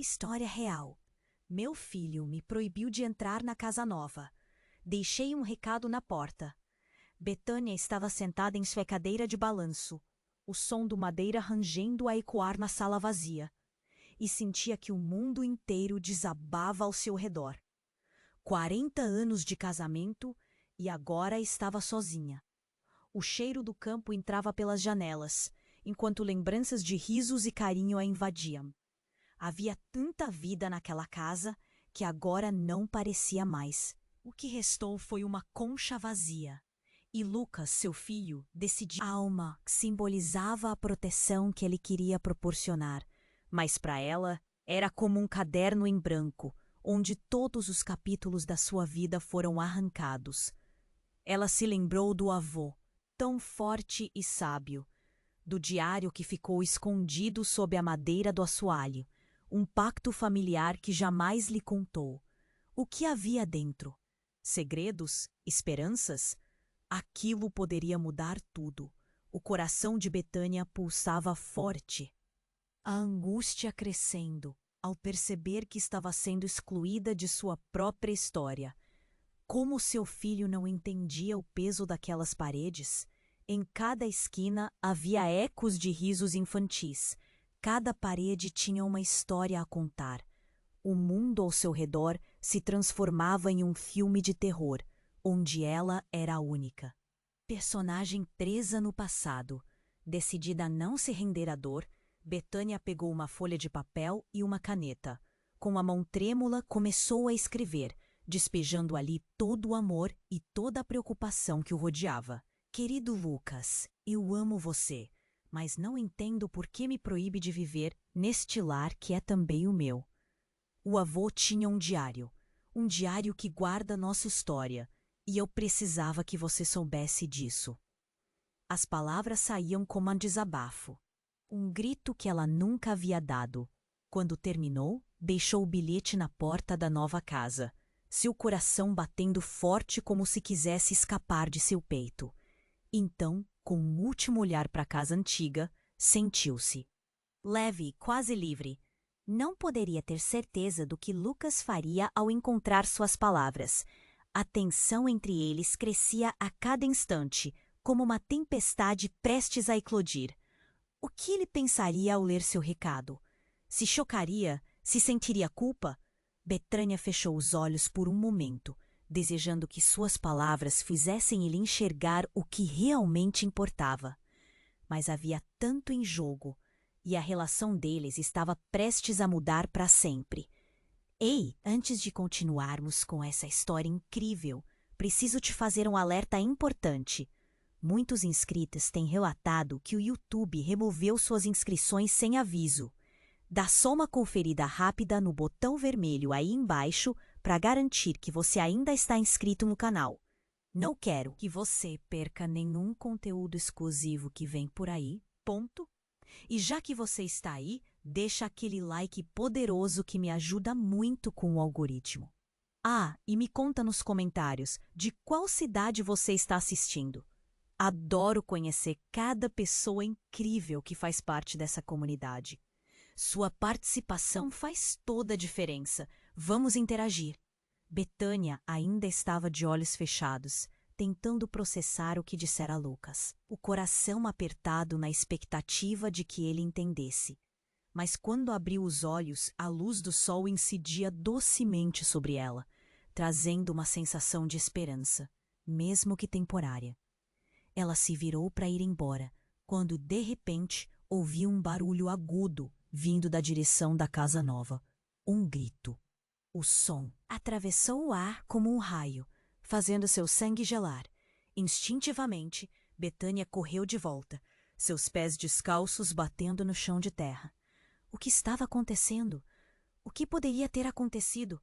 história real. Meu filho me proibiu de entrar na casa nova. Deixei um recado na porta. Betânia estava sentada em sua cadeira de balanço, o som do madeira rangendo a ecoar na sala vazia, e sentia que o mundo inteiro desabava ao seu redor. 40 anos de casamento e agora estava sozinha. O cheiro do campo entrava pelas janelas, enquanto lembranças de risos e carinho a invadiam. Havia tanta vida naquela casa que agora não parecia mais. O que restou foi uma concha vazia. E Lucas, seu filho, decidiu. A alma simbolizava a proteção que ele queria proporcionar, mas para ela era como um caderno em branco, onde todos os capítulos da sua vida foram arrancados. Ela se lembrou do avô, tão forte e sábio, do diário que ficou escondido sob a madeira do assoalho, um pacto familiar que jamais lhe contou. O que havia dentro? Segredos? Esperanças? Aquilo poderia mudar tudo. O coração de Betânia pulsava forte. A angústia crescendo, ao perceber que estava sendo excluída de sua própria história. Como seu filho não entendia o peso daquelas paredes? Em cada esquina havia ecos de risos infantis. Cada parede tinha uma história a contar. O mundo ao seu redor se transformava em um filme de terror, onde ela era a única. Personagem presa no passado. Decidida a não se render à dor, Betânia pegou uma folha de papel e uma caneta. Com a mão trêmula, começou a escrever, despejando ali todo o amor e toda a preocupação que o rodeava. Querido Lucas, eu amo você, mas não entendo por que me proíbe de viver neste lar que é também o meu. O avô tinha um diário que guarda nossa história, e eu precisava que você soubesse disso. As palavras saíam como um desabafo, um grito que ela nunca havia dado. Quando terminou, deixou o bilhete na porta da nova casa, seu coração batendo forte como se quisesse escapar de seu peito. Então, com um último olhar para a casa antiga, sentiu-se leve, quase livre. Não poderia ter certeza do que Lucas faria ao encontrar suas palavras. A tensão entre eles crescia a cada instante, como uma tempestade prestes a eclodir. O que ele pensaria ao ler seu recado? Se chocaria? Se sentiria culpa? Betânia fechou os olhos por um momento, desejando que suas palavras fizessem ele enxergar o que realmente importava. Mas havia tanto em jogo, e a relação deles estava prestes a mudar para sempre. Ei, antes de continuarmos com essa história incrível, preciso te fazer um alerta importante. Muitos inscritos têm relatado que o YouTube removeu suas inscrições sem aviso. Dá só uma conferida rápida no botão vermelho aí embaixo para garantir que você ainda está inscrito no canal. Não quero que você perca nenhum conteúdo exclusivo que vem por aí, ponto. E já que você está aí, deixa aquele like poderoso que me ajuda muito com o algoritmo. Ah, e me conta nos comentários de qual cidade você está assistindo. Adoro conhecer cada pessoa incrível que faz parte dessa comunidade. Sua participação faz toda a diferença. Vamos interagir. Betânia ainda estava de olhos fechados, tentando processar o que dissera Lucas, o coração apertado na expectativa de que ele entendesse. Mas quando abriu os olhos, a luz do sol incidia docemente sobre ela, trazendo uma sensação de esperança, mesmo que temporária. Ela se virou para ir embora, quando de repente ouviu um barulho agudo vindo da direção da casa nova. Um grito. O som atravessou o ar como um raio, fazendo seu sangue gelar. Instintivamente, Betânia correu de volta, seus pés descalços batendo no chão de terra. O que estava acontecendo? O que poderia ter acontecido?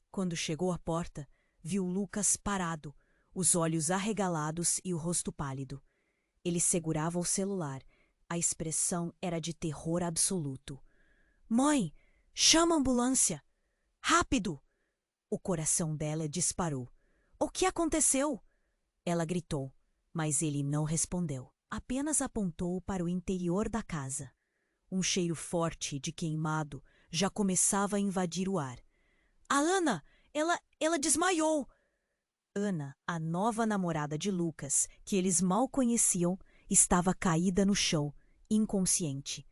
Quando chegou à porta, viu Lucas parado, os olhos arregalados e o rosto pálido. Ele segurava o celular. A expressão era de terror absoluto. Mãe, chama a ambulância! Rápido! O coração dela disparou. O que aconteceu? Ela gritou, mas ele não respondeu. Apenas apontou para o interior da casa. Um cheiro forte de queimado já começava a invadir o ar. A Ana, ela desmaiou! Ana, a nova namorada de Lucas, que eles mal conheciam, estava caída no chão, inconsciente.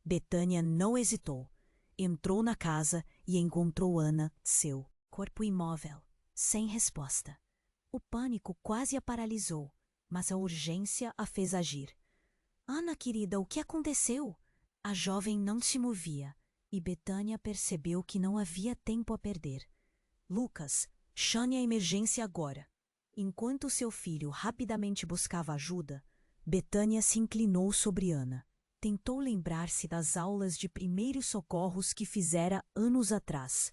Betânia não hesitou. Entrou na casa e encontrou Ana, seu corpo imóvel, sem resposta. O pânico quase a paralisou, mas a urgência a fez agir. Ana, querida, o que aconteceu? A jovem não se movia e Betânia percebeu que não havia tempo a perder. Lucas, chame a emergência agora. Enquanto seu filho rapidamente buscava ajuda, Betânia se inclinou sobre Ana. Tentou lembrar-se das aulas de primeiros socorros que fizera anos atrás.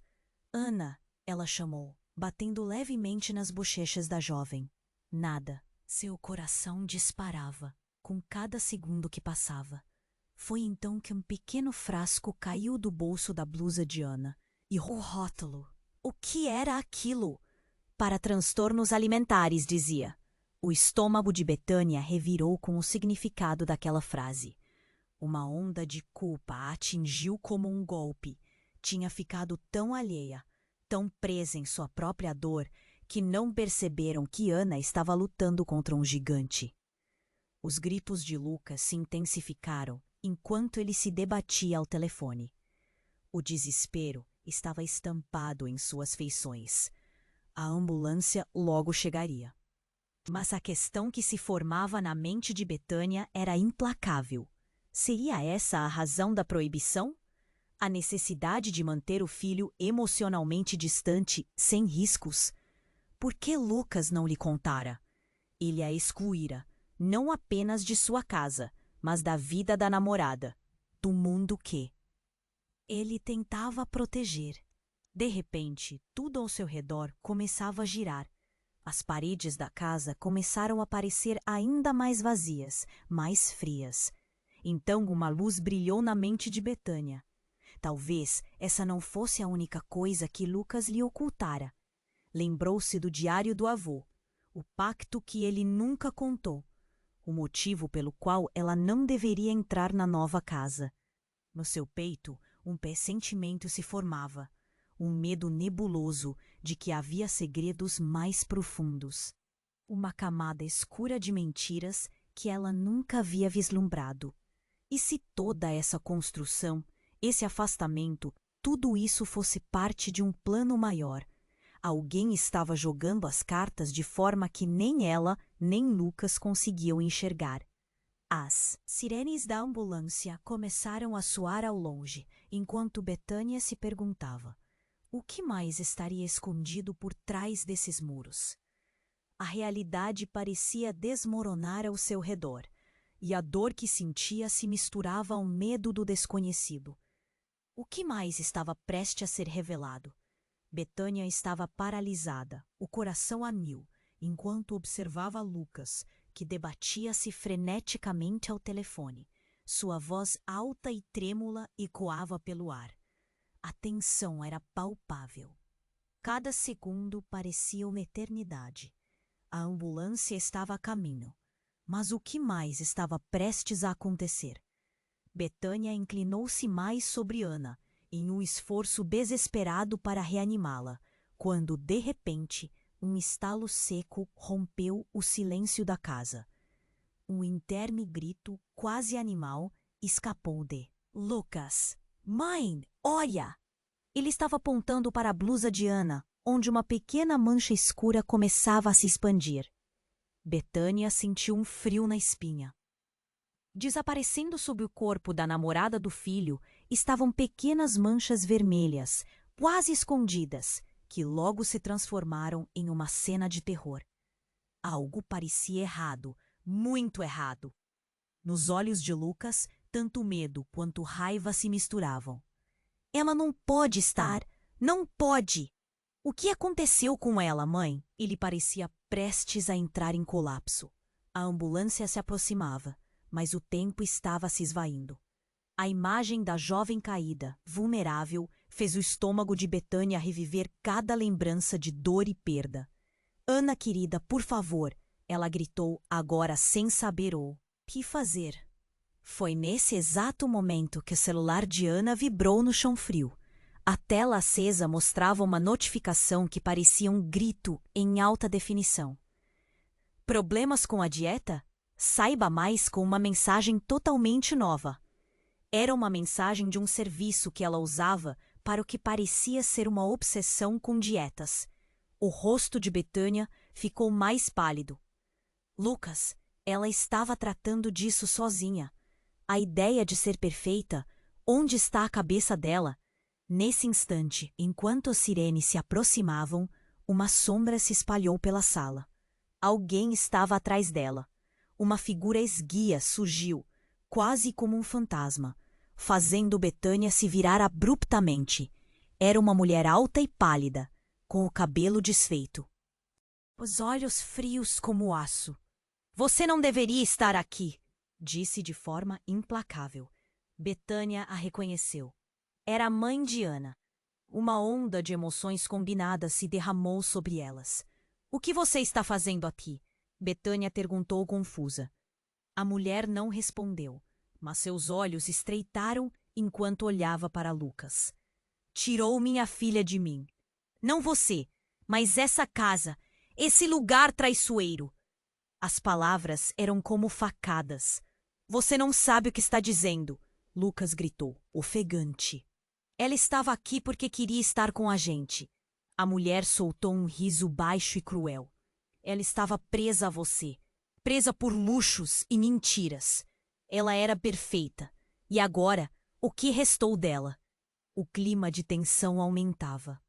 Ana, ela chamou, batendo levemente nas bochechas da jovem. Nada. Seu coração disparava com cada segundo que passava. Foi então que um pequeno frasco caiu do bolso da blusa de Ana. E o rótulo. O que era aquilo? Para transtornos alimentares, dizia. O estômago de Betânia revirou com o significado daquela frase. Uma onda de culpa a atingiu como um golpe. Tinha ficado tão alheia, tão presa em sua própria dor, que não perceberam que Ana estava lutando contra um gigante. Os gritos de Lucas se intensificaram enquanto ele se debatia ao telefone. O desespero estava estampado em suas feições. A ambulância logo chegaria. Mas a questão que se formava na mente de Betânia era implacável. Seria essa a razão da proibição? A necessidade de manter o filho emocionalmente distante, sem riscos? Por que Lucas não lhe contara? Ele a excluíra, não apenas de sua casa, mas da vida da namorada, do mundo que ele tentava proteger. De repente, tudo ao seu redor começava a girar. As paredes da casa começaram a parecer ainda mais vazias, mais frias. Então uma luz brilhou na mente de Betânia. Talvez essa não fosse a única coisa que Lucas lhe ocultara. Lembrou-se do diário do avô, o pacto que ele nunca contou, o motivo pelo qual ela não deveria entrar na nova casa. No seu peito, um pressentimento se formava, um medo nebuloso de que havia segredos mais profundos. Uma camada escura de mentiras que ela nunca havia vislumbrado. E se toda essa construção, esse afastamento, tudo isso fosse parte de um plano maior? Alguém estava jogando as cartas de forma que nem ela, nem Lucas conseguiam enxergar. As sirenes da ambulância começaram a soar ao longe, enquanto Betânia se perguntava: o que mais estaria escondido por trás desses muros? A realidade parecia desmoronar ao seu redor, e a dor que sentia se misturava ao medo do desconhecido. O que mais estava prestes a ser revelado? Betânia estava paralisada, o coração a mil, enquanto observava Lucas, que debatia-se freneticamente ao telefone. Sua voz alta e trêmula ecoava pelo ar. A tensão era palpável. Cada segundo parecia uma eternidade. A ambulância estava a caminho. Mas o que mais estava prestes a acontecer? Betânia inclinou-se mais sobre Ana, em um esforço desesperado para reanimá-la, quando, de repente, um estalo seco rompeu o silêncio da casa. Um interno grito, quase animal, escapou de Lucas. Mãe, olha! Ele estava apontando para a blusa de Ana, onde uma pequena mancha escura começava a se expandir. Betânia sentiu um frio na espinha. Desaparecendo sob o corpo da namorada do filho estavam pequenas manchas vermelhas, quase escondidas, que logo se transformaram em uma cena de terror. Algo parecia errado, muito errado. Nos olhos de Lucas, tanto medo quanto raiva se misturavam. Ela não pode estar! Não pode! O que aconteceu com ela, mãe? Ele parecia prestes a entrar em colapso. A ambulância se aproximava, mas o tempo estava se esvaindo. A imagem da jovem caída, vulnerável, fez o estômago de Betânia reviver cada lembrança de dor e perda. Ana, querida, por favor, ela gritou, agora sem saber o que fazer. Foi nesse exato momento que o celular de Ana vibrou no chão frio. A tela acesa mostrava uma notificação que parecia um grito em alta definição. Problemas com a dieta? Saiba mais com uma mensagem totalmente nova. Era uma mensagem de um serviço que ela usava para o que parecia ser uma obsessão com dietas. O rosto de Betânia ficou mais pálido. Lucas, ela estava tratando disso sozinha. A ideia de ser perfeita, onde está a cabeça dela? Nesse instante, enquanto as sirenes se aproximavam, uma sombra se espalhou pela sala. Alguém estava atrás dela. Uma figura esguia surgiu, quase como um fantasma, fazendo Betânia se virar abruptamente. Era uma mulher alta e pálida, com o cabelo desfeito. Os olhos frios como aço. Você não deveria estar aqui, disse de forma implacável. Betânia a reconheceu. Era a mãe de Ana. Uma onda de emoções combinadas se derramou sobre elas. O que você está fazendo aqui? Betânia perguntou confusa. A mulher não respondeu, mas seus olhos estreitaram enquanto olhava para Lucas. Tirou minha filha de mim. Não você, mas essa casa, esse lugar traiçoeiro. As palavras eram como facadas. Você não sabe o que está dizendo, Lucas gritou, ofegante. Ela estava aqui porque queria estar com a gente. A mulher soltou um riso baixo e cruel. Ela estava presa a você, presa por luxos e mentiras. Ela era perfeita. E agora, o que restou dela? O clima de tensão aumentava.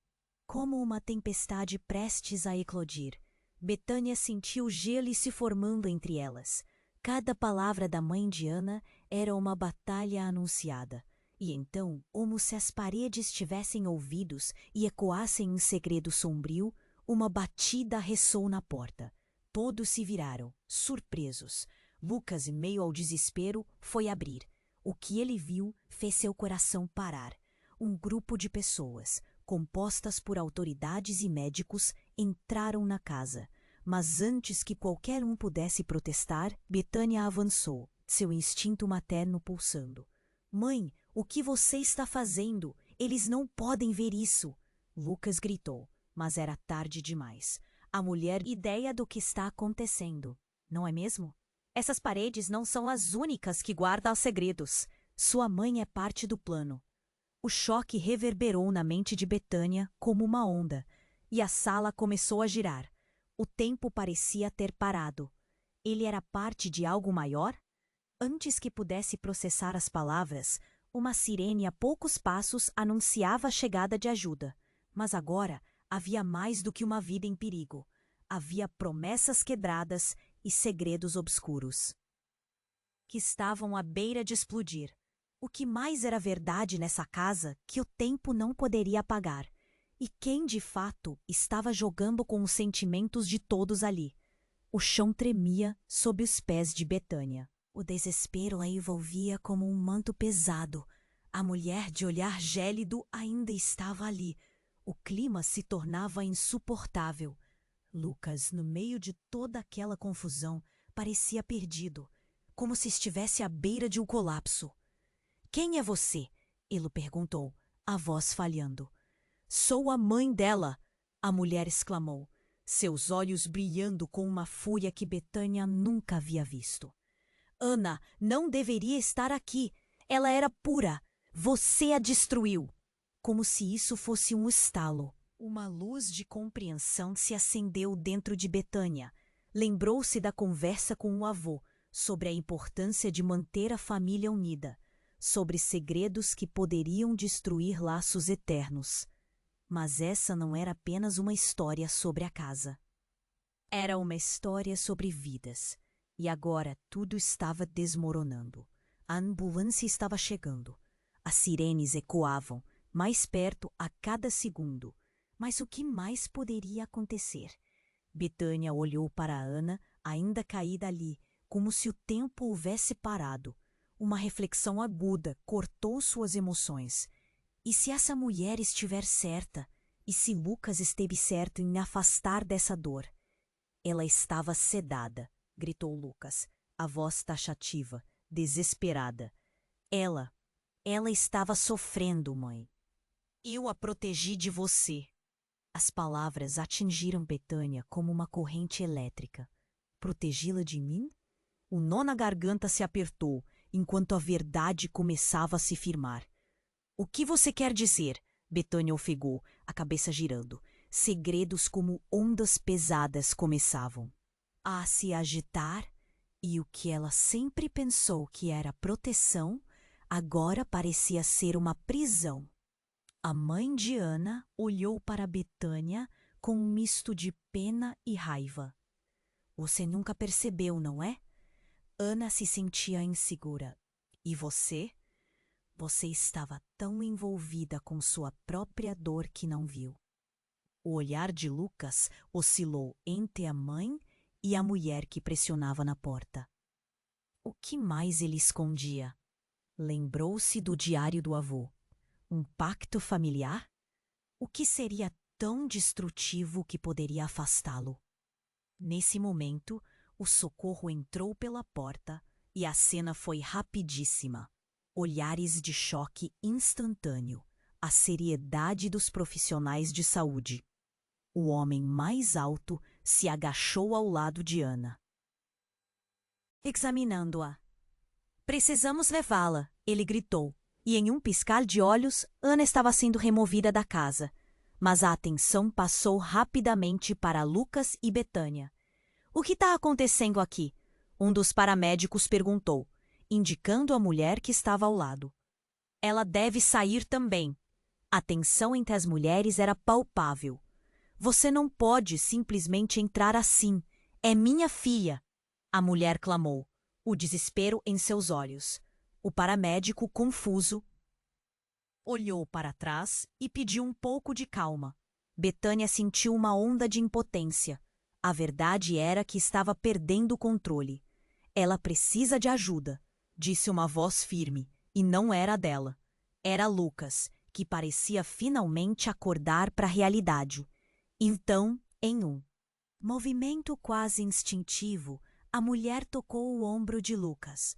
Como uma tempestade prestes a eclodir, Betânia sentiu gelo se formando entre elas. Cada palavra da mãe de Ana era uma batalha anunciada. E então, como se as paredes tivessem ouvidos e ecoassem um segredo sombrio, uma batida ressoou na porta. Todos se viraram, surpresos. Lucas, em meio ao desespero, foi abrir. O que ele viu fez seu coração parar. Um grupo de pessoas, compostas por autoridades e médicos, entraram na casa. Mas antes que qualquer um pudesse protestar, Betânia avançou, seu instinto materno pulsando. Mãe, o que você está fazendo? Eles não podem ver isso! Lucas gritou, mas era tarde demais. A mulher ideia do que está acontecendo, não é mesmo? Essas paredes não são as únicas que guardam segredos. Sua mãe é parte do plano. O choque reverberou na mente de Betânia como uma onda, e a sala começou a girar. O tempo parecia ter parado. Ele era parte de algo maior? Antes que pudesse processar as palavras, uma sirene a poucos passos anunciava a chegada de ajuda. Mas agora havia mais do que uma vida em perigo. Havia promessas quebradas e segredos obscuros que estavam à beira de explodir. O que mais era verdade nessa casa que o tempo não poderia apagar? E quem de fato estava jogando com os sentimentos de todos ali? O chão tremia sob os pés de Betânia. O desespero a envolvia como um manto pesado. A mulher de olhar gélido ainda estava ali. O clima se tornava insuportável. Lucas, no meio de toda aquela confusão, parecia perdido, como se estivesse à beira de um colapso. Quem é você? Ele perguntou, a voz falhando. Sou a mãe dela, a mulher exclamou, seus olhos brilhando com uma fúria que Betânia nunca havia visto. Ana não deveria estar aqui. Ela era pura. Você a destruiu. Como se isso fosse um estalo. Uma luz de compreensão se acendeu dentro de Betânia. Lembrou-se da conversa com o avô sobre a importância de manter a família unida, sobre segredos que poderiam destruir laços eternos. Mas essa não era apenas uma história sobre a casa. Era uma história sobre vidas. E agora tudo estava desmoronando. A ambulância estava chegando. As sirenes ecoavam, mais perto a cada segundo. Mas o que mais poderia acontecer? Betânia olhou para Ana, ainda caída ali, como se o tempo houvesse parado. Uma reflexão aguda cortou suas emoções. E se essa mulher estiver certa? E se Lucas esteve certo em me afastar dessa dor? Ela estava sedada, gritou Lucas, a voz taxativa, desesperada. Ela estava sofrendo, mãe. Eu a protegi de você. As palavras atingiram Betânia como uma corrente elétrica. Protegê-la de mim? O nó na garganta se apertou, enquanto a verdade começava a se firmar. O que você quer dizer? Betânia ofegou, a cabeça girando. Segredos como ondas pesadas começavam a se agitar, e o que ela sempre pensou que era proteção, agora parecia ser uma prisão. A mãe de Ana olhou para Betânia com um misto de pena e raiva. Você nunca percebeu, não é? Ana se sentia insegura. E você? Você estava tão envolvida com sua própria dor que não viu. O olhar de Lucas oscilou entre a mãe e a mulher que pressionava na porta. O que mais ele escondia? Lembrou-se do diário do avô. Um pacto familiar? O que seria tão destrutivo que poderia afastá-lo? Nesse momento, o socorro entrou pela porta e a cena foi rapidíssima. Olhares de choque instantâneo, a seriedade dos profissionais de saúde. O homem mais alto se agachou ao lado de Ana. Examinando-a. Precisamos levá-la, ele gritou, e em um piscar de olhos, Ana estava sendo removida da casa. Mas a atenção passou rapidamente para Lucas e Betânia. O que está acontecendo aqui? Um dos paramédicos perguntou, indicando a mulher que estava ao lado. Ela deve sair também. A tensão entre as mulheres era palpável. Você não pode simplesmente entrar assim. É minha filha, a mulher clamou, o desespero em seus olhos. O paramédico, confuso, olhou para trás e pediu um pouco de calma. Betânia sentiu uma onda de impotência. A verdade era que estava perdendo o controle. Ela precisa de ajuda, disse uma voz firme, e não era a dela. Era Lucas, que parecia finalmente acordar para a realidade. Então, em um movimento quase instintivo, a mulher tocou o ombro de Lucas.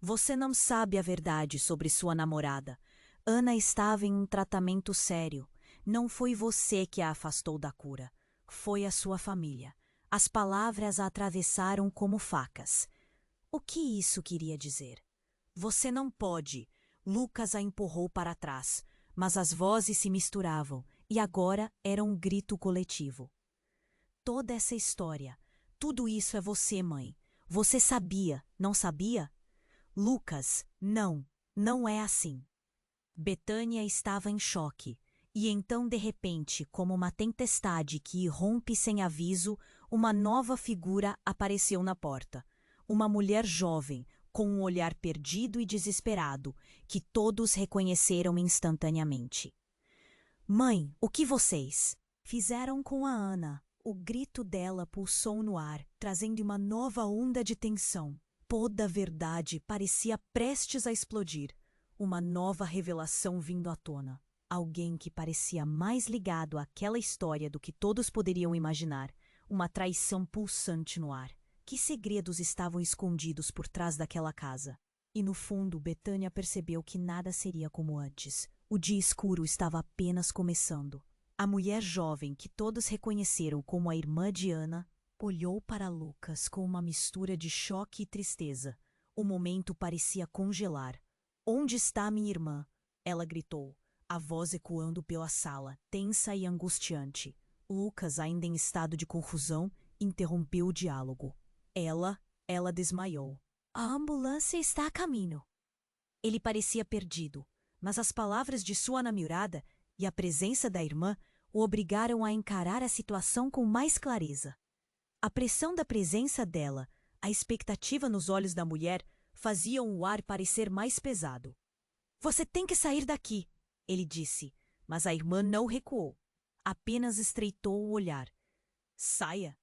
Você não sabe a verdade sobre sua namorada. Ana estava em um tratamento sério. Não foi você que a afastou da cura. Foi a sua família. As palavras a atravessaram como facas. O que isso queria dizer? Você não pode. Lucas a empurrou para trás, mas as vozes se misturavam e agora era um grito coletivo. Toda essa história, tudo isso é você, mãe. Você sabia, não sabia? Lucas, não é assim. Betânia estava em choque, e então, de repente, como uma tempestade que irrompe sem aviso, uma nova figura apareceu na porta. Uma mulher jovem, com um olhar perdido e desesperado, que todos reconheceram instantaneamente. Mãe, o que vocês fizeram com a Ana? O grito dela pulsou no ar, trazendo uma nova onda de tensão. Toda a verdade parecia prestes a explodir. Uma nova revelação vindo à tona. Alguém que parecia mais ligado àquela história do que todos poderiam imaginar. Uma traição pulsante no ar. Que segredos estavam escondidos por trás daquela casa? E no fundo, Betânia percebeu que nada seria como antes. O dia escuro estava apenas começando. A mulher jovem, que todos reconheceram como a irmã de Ana, olhou para Lucas com uma mistura de choque e tristeza. O momento parecia congelar. Onde está minha irmã? Ela gritou, a voz ecoando pela sala, tensa e angustiante. Lucas, ainda em estado de confusão, interrompeu o diálogo. Ela desmaiou. A ambulância está a caminho. Ele parecia perdido, mas as palavras de sua namorada e a presença da irmã o obrigaram a encarar a situação com mais clareza. A pressão da presença dela, a expectativa nos olhos da mulher, faziam o ar parecer mais pesado. Você tem que sair daqui, ele disse, mas a irmã não recuou. Apenas estreitou o olhar. Saia.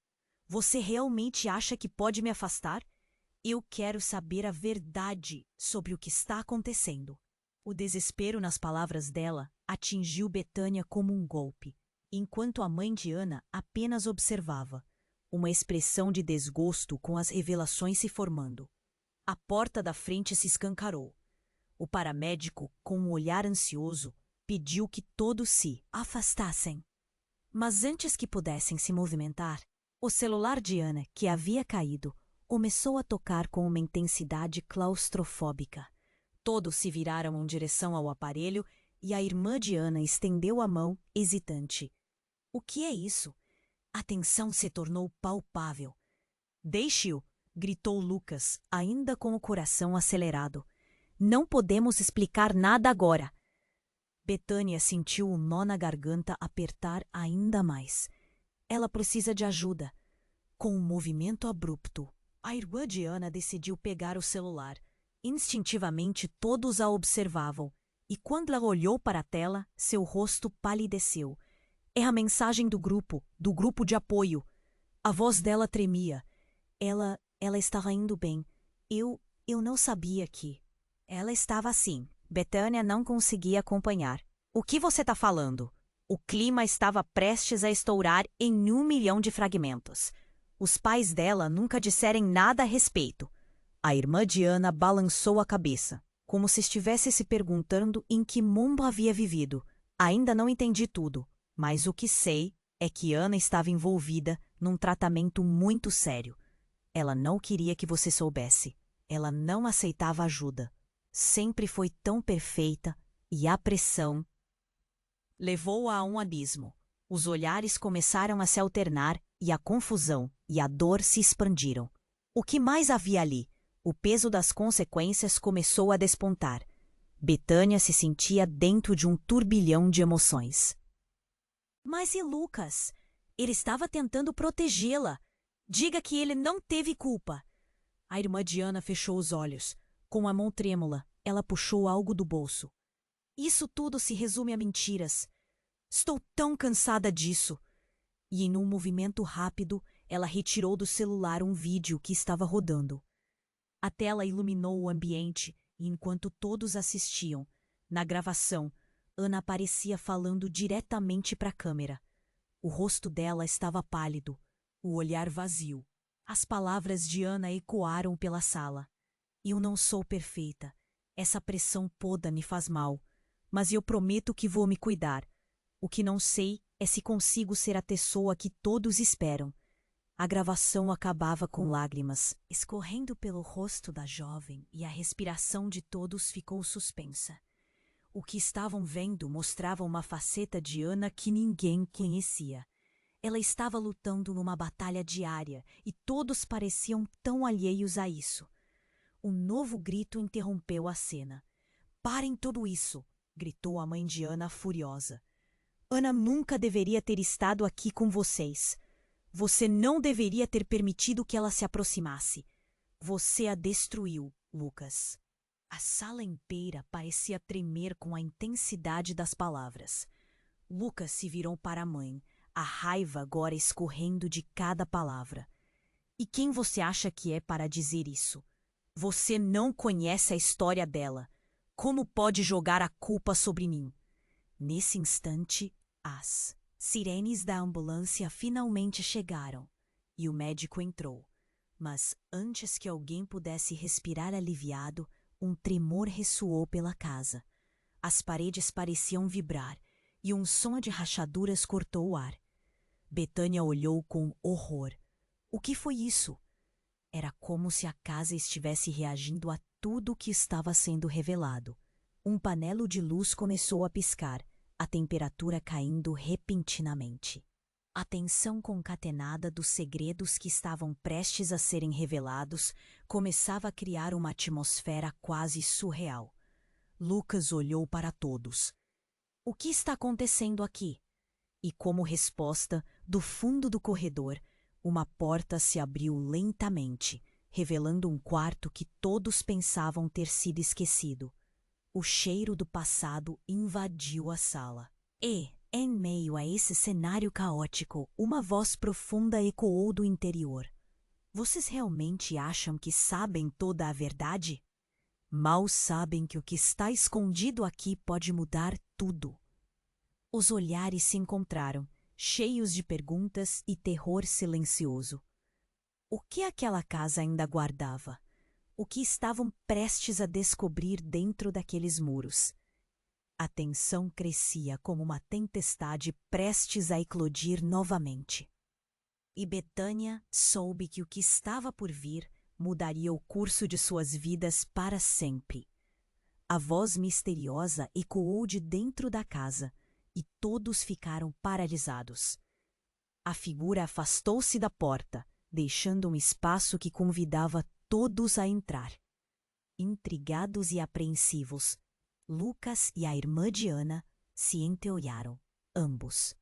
Você realmente acha que pode me afastar? Eu quero saber a verdade sobre o que está acontecendo. O desespero nas palavras dela atingiu Betânia como um golpe, enquanto a mãe de Ana apenas observava, uma expressão de desgosto com as revelações se formando. A porta da frente se escancarou. O paramédico, com um olhar ansioso, pediu que todos se afastassem. Mas antes que pudessem se movimentar, o celular de Ana, que havia caído, começou a tocar com uma intensidade claustrofóbica. Todos se viraram em direção ao aparelho e a irmã de Ana estendeu a mão, hesitante. O que é isso? A tensão se tornou palpável. Deixe-o! Gritou Lucas, ainda com o coração acelerado. Não podemos explicar nada agora. Betânia sentiu o nó na garganta apertar ainda mais. Ela precisa de ajuda. Com um movimento abrupto, a irmã de Ana decidiu pegar o celular. Instintivamente todos a observavam, e quando ela olhou para a tela, seu rosto palideceu. É a mensagem do grupo de apoio. A voz dela tremia. Ela estava indo bem. Eu não sabia que... Ela estava assim. Betânia não conseguia acompanhar. O que você está falando? O clima estava prestes a estourar em 1 milhão de fragmentos. Os pais dela nunca disseram nada a respeito. A irmã de Ana balançou a cabeça, como se estivesse se perguntando em que mundo havia vivido. Ainda não entendi tudo, mas o que sei é que Ana estava envolvida num tratamento muito sério. Ela não queria que você soubesse. Ela não aceitava ajuda. Sempre foi tão perfeita e a pressão levou-a a um abismo. Os olhares começaram a se alternar e a confusão e a dor se expandiram. O que mais havia ali? O peso das consequências começou a despontar. Betânia se sentia dentro de um turbilhão de emoções. Mas e Lucas? Ele estava tentando protegê-la. Diga que ele não teve culpa. A irmã de Ana fechou os olhos. Com a mão trêmula, ela puxou algo do bolso. Isso tudo se resume a mentiras. Estou tão cansada disso. E em um movimento rápido, ela retirou do celular um vídeo que estava rodando. A tela iluminou o ambiente e enquanto todos assistiam, na gravação, Ana aparecia falando diretamente para a câmera. O rosto dela estava pálido, o olhar vazio. As palavras de Ana ecoaram pela sala. Eu não sou perfeita. Essa pressão toda me faz mal. Mas eu prometo que vou me cuidar. O que não sei é se consigo ser a pessoa que todos esperam. A gravação acabava com lágrimas escorrendo pelo rosto da jovem e a respiração de todos ficou suspensa. O que estavam vendo mostrava uma faceta de Ana que ninguém conhecia. Ela estava lutando numa batalha diária e todos pareciam tão alheios a isso. Um novo grito interrompeu a cena. Parem tudo isso! Gritou a mãe de Ana furiosa. Ana nunca deveria ter estado aqui com vocês. Você não deveria ter permitido que ela se aproximasse. Você a destruiu, Lucas. A sala inteira parecia tremer com a intensidade das palavras. Lucas se virou para a mãe, a raiva agora escorrendo de cada palavra. E quem você acha que é para dizer isso? Você não conhece a história dela. Como pode jogar a culpa sobre mim? Nesse instante, as sirenes da ambulância finalmente chegaram e o médico entrou. Mas antes que alguém pudesse respirar aliviado, um tremor ressoou pela casa. As paredes pareciam vibrar e um som de rachaduras cortou o ar. Betânia olhou com horror. O que foi isso? Era como se a casa estivesse reagindo a tudo o que estava sendo revelado. Um panelo de luz começou a piscar, a temperatura caindo repentinamente. A tensão concatenada dos segredos que estavam prestes a serem revelados começava a criar uma atmosfera quase surreal. Lucas olhou para todos. O que está acontecendo aqui? E como resposta, do fundo do corredor, uma porta se abriu lentamente, revelando um quarto que todos pensavam ter sido esquecido. O cheiro do passado invadiu a sala. E, em meio a esse cenário caótico, uma voz profunda ecoou do interior. Vocês realmente acham que sabem toda a verdade? Mal sabem que o que está escondido aqui pode mudar tudo. Os olhares se encontraram, cheios de perguntas e terror silencioso. O que aquela casa ainda guardava? o que estavam prestes a descobrir dentro daqueles muros. A tensão crescia como uma tempestade prestes a eclodir novamente. E Betânia soube que o que estava por vir mudaria o curso de suas vidas para sempre. A voz misteriosa ecoou de dentro da casa e todos ficaram paralisados. A figura afastou-se da porta, deixando um espaço que convidava todos a entrar. Intrigados e apreensivos, Lucas e a irmã Diana se entreolharam, ambos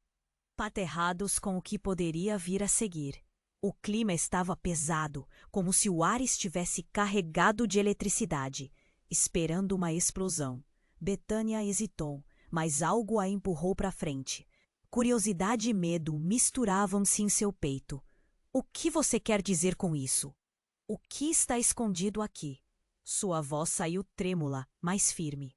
paterrados com o que poderia vir a seguir. O clima estava pesado, como se o ar estivesse carregado de eletricidade, esperando uma explosão. Betânia hesitou, mas algo a empurrou para frente. Curiosidade e medo misturavam-se em seu peito. O que você quer dizer com isso? O que está escondido aqui? Sua voz saiu trêmula, mas firme.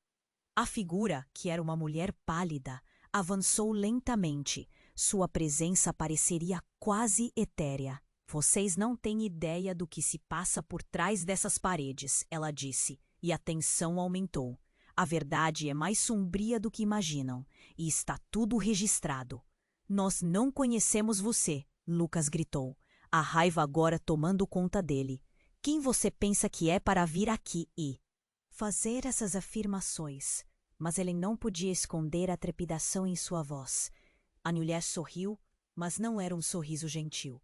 A figura, que era uma mulher pálida, avançou lentamente. Sua presença pareceria quase etérea. Vocês não têm ideia do que se passa por trás dessas paredes, ela disse, e a tensão aumentou. A verdade é mais sombria do que imaginam, e está tudo registrado. Nós não conhecemos você, Lucas gritou, a raiva agora tomando conta dele. Quem você pensa que é para vir aqui e fazer essas afirmações? Mas ele não podia esconder a trepidação em sua voz. A mulher sorriu, mas não era um sorriso gentil.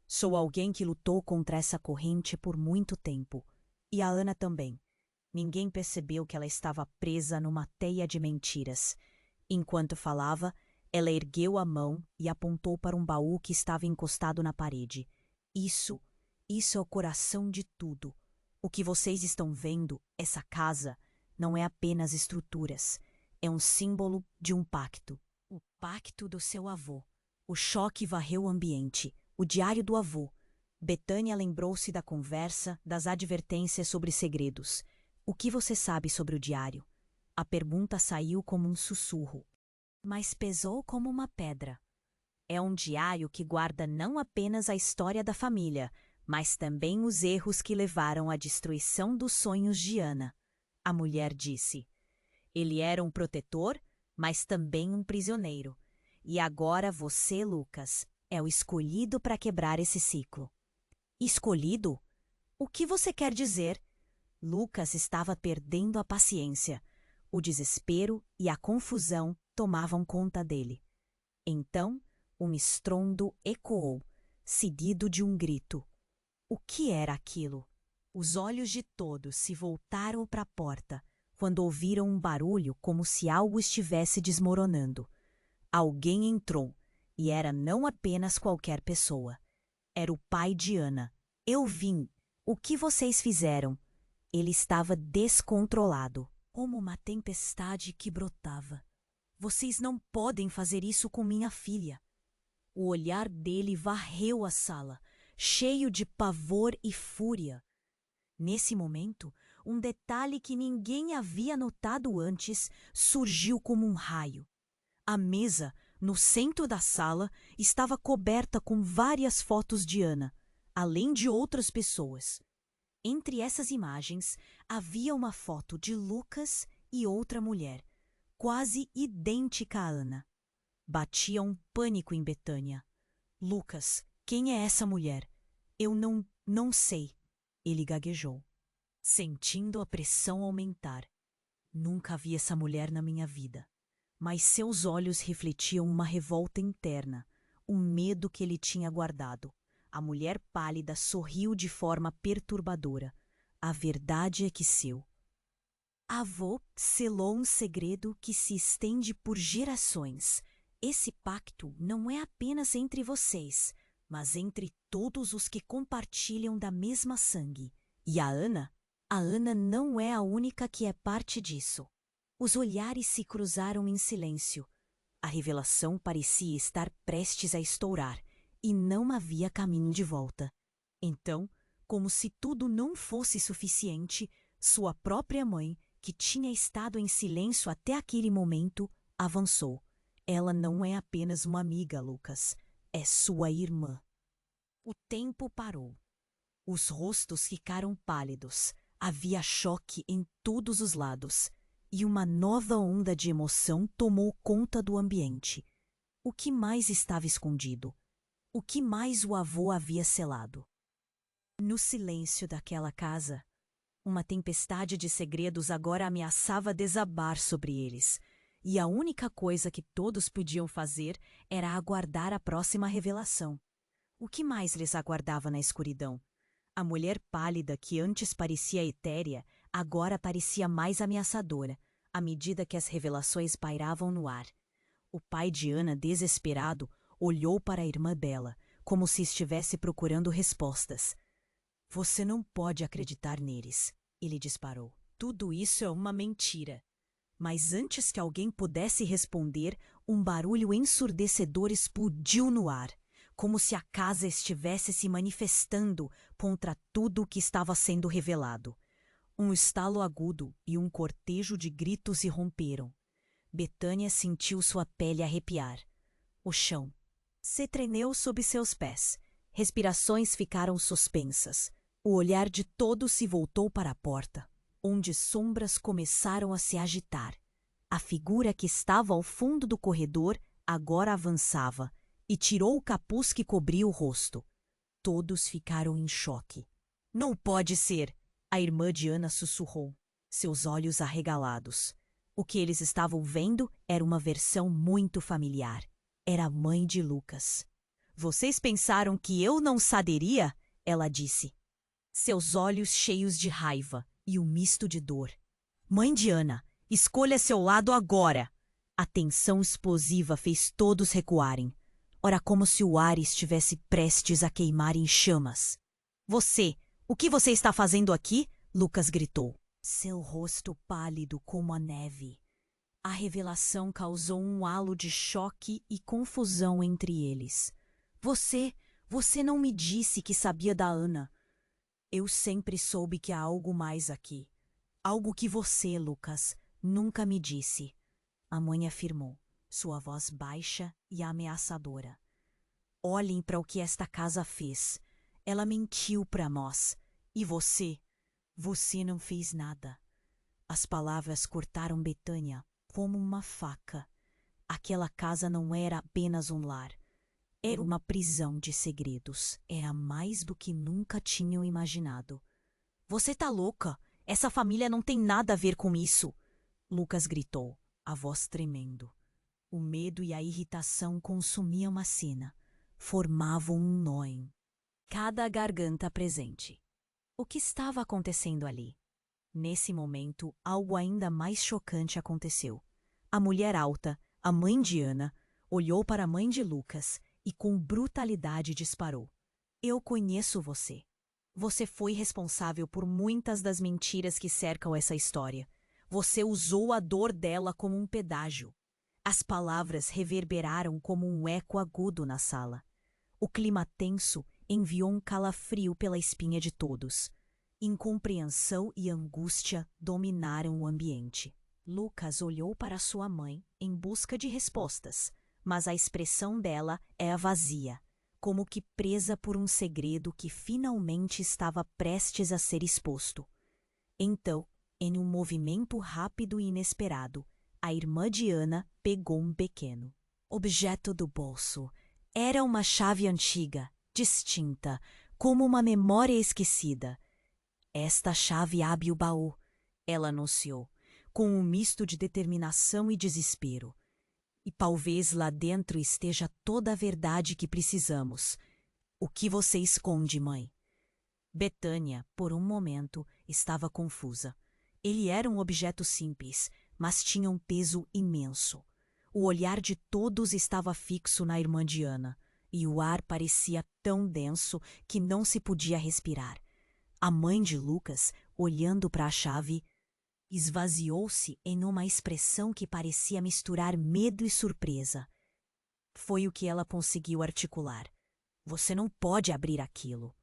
Sou alguém que lutou contra essa corrente por muito tempo. E a Ana também. Ninguém percebeu que ela estava presa numa teia de mentiras. Enquanto falava, ela ergueu a mão e apontou para um baú que estava encostado na parede. Isso é o coração de tudo. O que vocês estão vendo, essa casa, não é apenas estruturas. É um símbolo de um pacto. O pacto do seu avô. O choque varreu o ambiente. O diário do avô. Betânia lembrou-se da conversa, das advertências sobre segredos. O que você sabe sobre o diário? A pergunta saiu como um sussurro, mas pesou como uma pedra. É um diário que guarda não apenas a história da família, mas também os erros que levaram à destruição dos sonhos de Ana. A mulher disse. Ele era um protetor, mas também um prisioneiro. E agora você, Lucas, é o escolhido para quebrar esse ciclo. Escolhido? O que você quer dizer? Lucas estava perdendo a paciência. O desespero e a confusão tomavam conta dele. Então, um estrondo ecoou, seguido de um grito. O que era aquilo? Os olhos de todos se voltaram para a porta, quando ouviram um barulho como se algo estivesse desmoronando. Alguém entrou, e era não apenas qualquer pessoa. Era o pai de Ana. Eu vim. O que vocês fizeram? Ele estava descontrolado, como uma tempestade que brotava. Vocês não podem fazer isso com minha filha. O olhar dele varreu a sala, cheio de pavor e fúria. Nesse momento, um detalhe que ninguém havia notado antes surgiu como um raio. A mesa, no centro da sala, estava coberta com várias fotos de Ana, além de outras pessoas. Entre essas imagens, havia uma foto de Lucas e outra mulher, quase idêntica a Ana. Batia um pânico em Betânia. Lucas, quem é essa mulher? Eu não sei. Ele gaguejou, sentindo a pressão aumentar. Nunca vi essa mulher na minha vida. Mas seus olhos refletiam uma revolta interna, um medo que ele tinha guardado. A mulher pálida sorriu de forma perturbadora. A verdade é que seu avô selou um segredo que se estende por gerações. Esse pacto não é apenas entre vocês, mas entre todos os que compartilham da mesma sangue. E a Ana não é a única que é parte disso. Os olhares se cruzaram em silêncio. A revelação parecia estar prestes a estourar, e não havia caminho de volta. Então, como se tudo não fosse suficiente, sua própria mãe, que tinha estado em silêncio até aquele momento, avançou. Ela não é apenas uma amiga, Lucas. É sua irmã. O tempo parou. Os rostos ficaram pálidos, havia choque em todos os lados, e uma nova onda de emoção tomou conta do ambiente. O que mais estava escondido? O que mais o avô havia selado? No silêncio daquela casa, uma tempestade de segredos agora ameaçava desabar sobre eles, e a única coisa que todos podiam fazer era aguardar a próxima revelação. O que mais lhes aguardava na escuridão? A mulher pálida que antes parecia etérea, agora parecia mais ameaçadora, à medida que as revelações pairavam no ar. O pai de Ana, desesperado, olhou para a irmã Bela, como se estivesse procurando respostas. Você não pode acreditar neles, ele disparou. Tudo isso é uma mentira. Mas antes que alguém pudesse responder, um barulho ensurdecedor explodiu no ar, como se a casa estivesse se manifestando contra tudo o que estava sendo revelado. Um estalo agudo e um cortejo de gritos irromperam. Betânia sentiu sua pele arrepiar. O chão se tremeu sob seus pés. Respirações ficaram suspensas. O olhar de todos se voltou para a porta, onde sombras começaram a se agitar. A figura que estava ao fundo do corredor agora avançava e tirou o capuz que cobria o rosto. Todos ficaram em choque. Não pode ser! A irmã de Ana sussurrou, seus olhos arregalados. O que eles estavam vendo era uma versão muito familiar. Era a mãe de Lucas. Vocês pensaram que eu não saberia? Ela disse. Seus olhos cheios de raiva e um misto de dor. Mãe de Ana, escolha seu lado agora! A tensão explosiva fez todos recuarem. Ora como se o ar estivesse prestes a queimar em chamas. O que você está fazendo aqui? Lucas gritou. Seu rosto pálido como a neve. A revelação causou um halo de choque e confusão entre eles. Você não me disse que sabia da Ana. Eu sempre soube que há algo mais aqui. Algo que você, Lucas, nunca me disse. A mãe afirmou, sua voz baixa e ameaçadora. Olhem para o que esta casa fez. Ela mentiu para nós. E você não fez nada. As palavras cortaram Betânia como uma faca. Aquela casa não era apenas um lar. Era uma prisão de segredos. Era mais do que nunca tinham imaginado. Você tá louca? Essa família não tem nada a ver com isso. Lucas gritou, a voz tremendo. O medo e a irritação consumiam a cena. Formavam um nó em cada garganta presente. O que estava acontecendo ali? Nesse momento, algo ainda mais chocante aconteceu. A mulher alta, a mãe de Ana, olhou para a mãe de Lucas e com brutalidade disparou. Eu conheço você. Você foi responsável por muitas das mentiras que cercam essa história. Você usou a dor dela como um pedágio. As palavras reverberaram como um eco agudo na sala. O clima tenso enviou um calafrio pela espinha de todos. Incompreensão e angústia dominaram o ambiente. Lucas olhou para sua mãe em busca de respostas, mas a expressão dela era vazia, como que presa por um segredo que finalmente estava prestes a ser exposto. Então, em um movimento rápido e inesperado, a irmã de Ana pegou um pequeno objeto do bolso. Era uma chave antiga, distinta, como uma memória esquecida. Esta chave abre o baú, ela anunciou, com um misto de determinação e desespero. E talvez lá dentro esteja toda a verdade que precisamos. O que você esconde, mãe? Betânia, por um momento, estava confusa. Ele era um objeto simples, mas tinha um peso imenso. O olhar de todos estava fixo na irmã de Ana, e o ar parecia tão denso que não se podia respirar. A mãe de Lucas, olhando para a chave, esvaziou-se em uma expressão que parecia misturar medo e surpresa. Foi o que ela conseguiu articular. Você não pode abrir aquilo.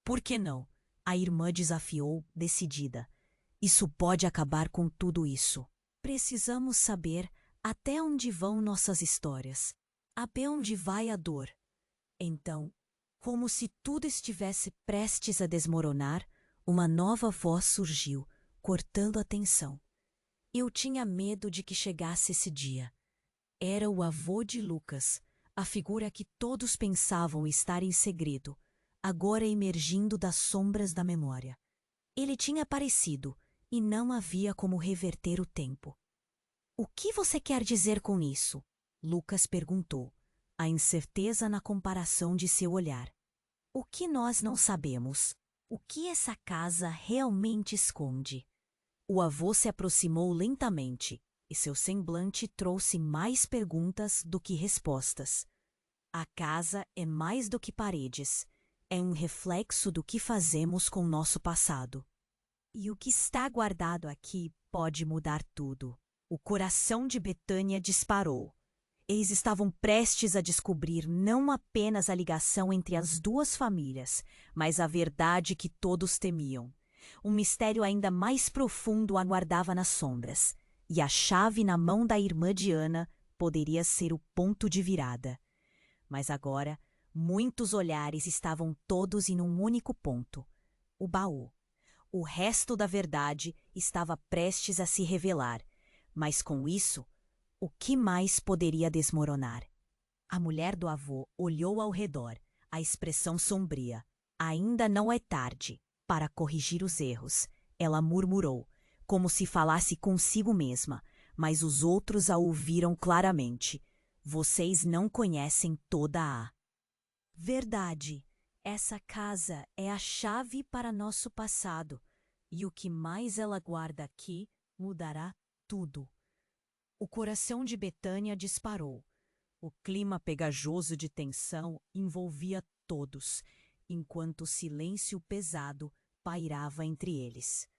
Por que não? A irmã desafiou, decidida. Isso pode acabar com tudo isso. Precisamos saber até onde vão nossas histórias. Até onde vai a dor. Então, Como se tudo estivesse prestes a desmoronar, uma nova voz surgiu, cortando a tensão. Eu tinha medo de que chegasse esse dia. Era o avô de Lucas, a figura que todos pensavam estar em segredo, agora emergindo das sombras da memória. Ele tinha aparecido, e não havia como reverter o tempo. O que você quer dizer com isso? Lucas perguntou, a incerteza na comparação de seu olhar. O que nós não sabemos? O que essa casa realmente esconde? O avô se aproximou lentamente, e seu semblante trouxe mais perguntas do que respostas. A casa é mais do que paredes, é um reflexo do que fazemos com nosso passado. E o que está guardado aqui pode mudar tudo. O coração de Betânia disparou. Eles estavam prestes a descobrir não apenas a ligação entre as duas famílias, mas a verdade que todos temiam. Um mistério ainda mais profundo aguardava nas sombras, e a chave na mão da irmã Diana poderia ser o ponto de virada. Mas agora, muitos olhares estavam todos em um único ponto: o baú. O resto da verdade estava prestes a se revelar, mas com isso, o que mais poderia desmoronar? A mulher do avô olhou ao redor, a expressão sombria. Ainda não é tarde para corrigir os erros, ela murmurou, como se falasse consigo mesma, mas os outros a ouviram claramente. Vocês não conhecem toda a verdade. Essa casa é a chave para nosso passado, e o que mais ela guarda aqui mudará tudo. O coração de Betânia disparou. O clima pegajoso de tensão envolvia todos, enquanto o silêncio pesado pairava entre eles.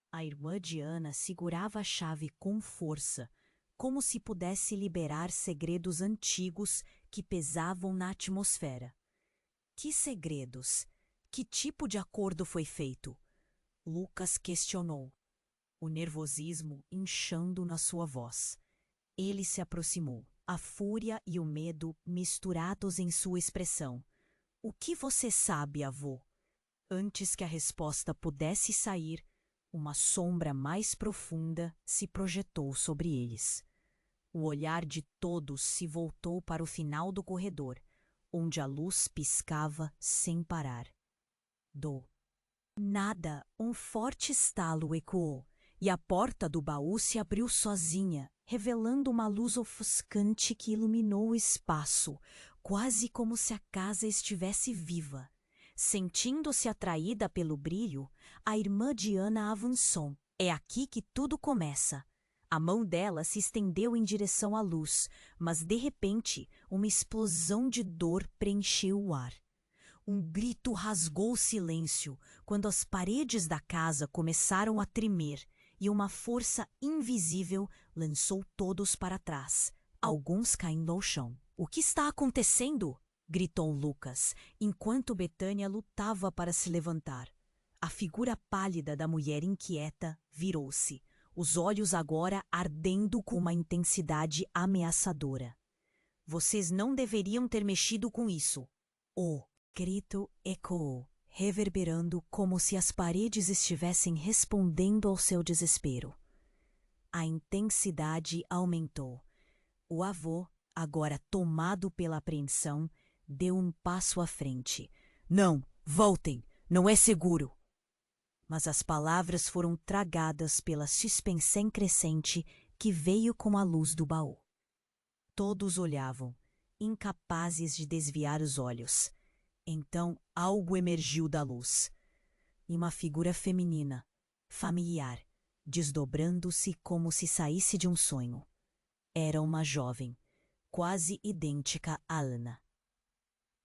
A irmã Diana segurava a chave com força, como se pudesse liberar segredos antigos que pesavam na atmosfera. Que segredos? Que tipo de acordo foi feito? Lucas questionou, o nervosismo inchando na sua voz. Ele se aproximou, a fúria e o medo misturados em sua expressão. O que você sabe, avô? Antes que a resposta pudesse sair, uma sombra mais profunda se projetou sobre eles. O olhar de todos se voltou para o final do corredor, onde a luz piscava sem parar. Do nada, um forte estalo ecoou, e a porta do baú se abriu sozinha, revelando uma luz ofuscante que iluminou o espaço, quase como se a casa estivesse viva. Sentindo-se atraída pelo brilho, a irmã Diana avançou. É aqui que tudo começa. A mão dela se estendeu em direção à luz, mas de repente uma explosão de dor preencheu o ar. Um grito rasgou o silêncio quando as paredes da casa começaram a tremer e uma força invisível lançou todos para trás, alguns caindo ao chão. O que está acontecendo? Gritou Lucas, enquanto Betânia lutava para se levantar. A figura pálida da mulher inquieta virou-se, os olhos agora ardendo com uma intensidade ameaçadora. Vocês não deveriam ter mexido com isso. O grito ecoou, reverberando como se as paredes estivessem respondendo ao seu desespero. A intensidade aumentou. O avô, agora tomado pela apreensão, deu um passo à frente. Não, voltem, não é seguro. Mas as palavras foram tragadas pela suspensão crescente que veio com a luz do baú. Todos olhavam, incapazes de desviar os olhos. Então algo emergiu da luz. E uma figura feminina, familiar, desdobrando-se como se saísse de um sonho. Era uma jovem, quase idêntica a Ana,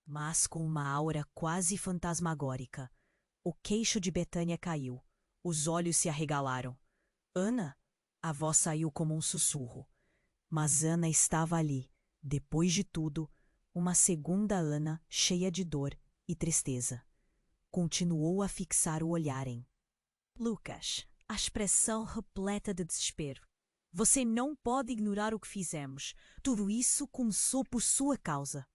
mas com uma aura quase fantasmagórica. O queixo de Betânia caiu, os olhos se arregalaram. Ana? A voz saiu como um sussurro. Mas Ana estava ali, depois de tudo, uma segunda Ana cheia de dor e tristeza. Continuou a fixar o olhar em Lucas, a expressão repleta de desespero. Você não pode ignorar o que fizemos. Tudo isso começou por sua causa.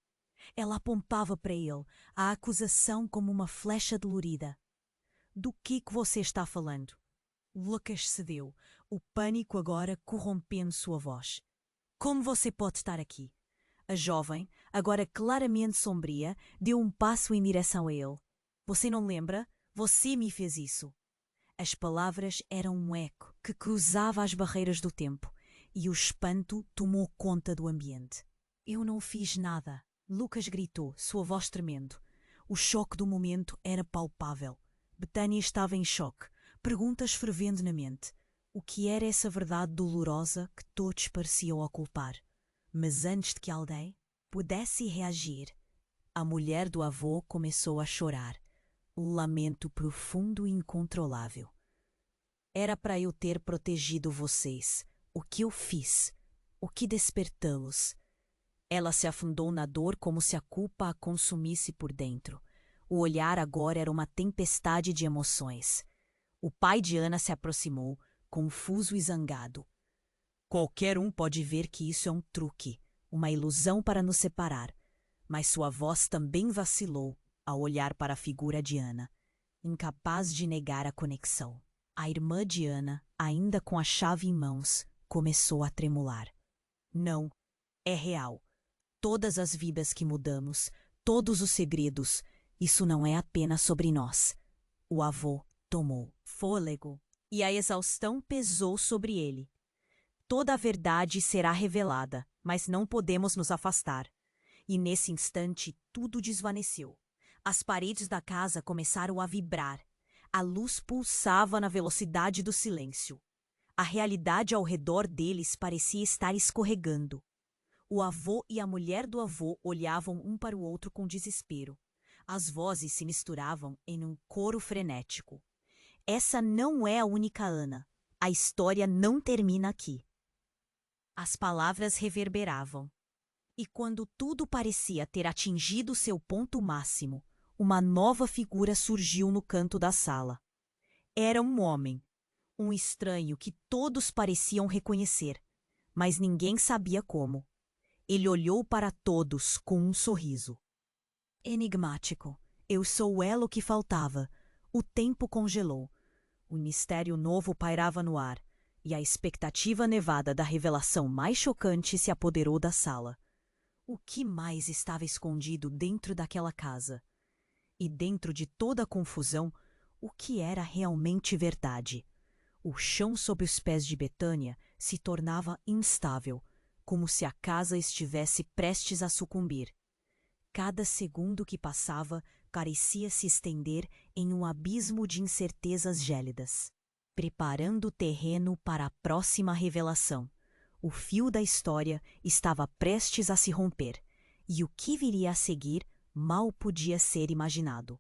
Ela apontava para ele, a acusação como uma flecha dolorida. Do que você está falando? Lucas cedeu, o pânico agora corrompendo sua voz. Como você pode estar aqui? A jovem, agora claramente sombria, deu um passo em direção a ele. Você não lembra? Você me fez isso. As palavras eram um eco que cruzava as barreiras do tempo, e o espanto tomou conta do ambiente. Eu não fiz nada, Lucas gritou, sua voz tremendo. O choque do momento era palpável. Betânia estava em choque, perguntas fervendo na mente. O que era essa verdade dolorosa que todos pareciam ocultar? Mas antes de que alguém pudesse reagir, a mulher do avô começou a chorar. Um lamento profundo e incontrolável. Era para eu ter protegido vocês. O que eu fiz? O que despertá-los? Ela se afundou na dor como se a culpa a consumisse por dentro. O olhar agora era uma tempestade de emoções. O pai de Ana se aproximou, confuso e zangado. Qualquer um pode ver que isso é um truque, uma ilusão para nos separar. Mas sua voz também vacilou ao olhar para a figura de Ana, incapaz de negar a conexão. A irmã de Ana, ainda com a chave em mãos, começou a tremular. Não, é real. Todas as vidas que mudamos, todos os segredos, isso não é apenas sobre nós. O avô tomou fôlego e a exaustão pesou sobre ele. Toda a verdade será revelada, mas não podemos nos afastar. E nesse instante tudo desvaneceu. As paredes da casa começaram a vibrar. A luz pulsava na velocidade do silêncio. A realidade ao redor deles parecia estar escorregando. O avô e a mulher do avô olhavam um para o outro com desespero. As vozes se misturavam em um coro frenético. Essa não é a única Ana. A história não termina aqui. As palavras reverberavam. E quando tudo parecia ter atingido seu ponto máximo, uma nova figura surgiu no canto da sala. Era um homem, um estranho que todos pareciam reconhecer, mas ninguém sabia como. Ele olhou para todos com um sorriso. Enigmático. Eu sou o elo que faltava. O tempo congelou. Um mistério novo pairava no ar, e a expectativa nevada da revelação mais chocante se apoderou da sala. O que mais estava escondido dentro daquela casa? E dentro de toda a confusão, o que era realmente verdade? O chão sob os pés de Betânia se tornava instável, como se a casa estivesse prestes a sucumbir. Cada segundo que passava parecia se estender em um abismo de incertezas gélidas, preparando o terreno para a próxima revelação. O fio da história estava prestes a se romper, e o que viria a seguir mal podia ser imaginado.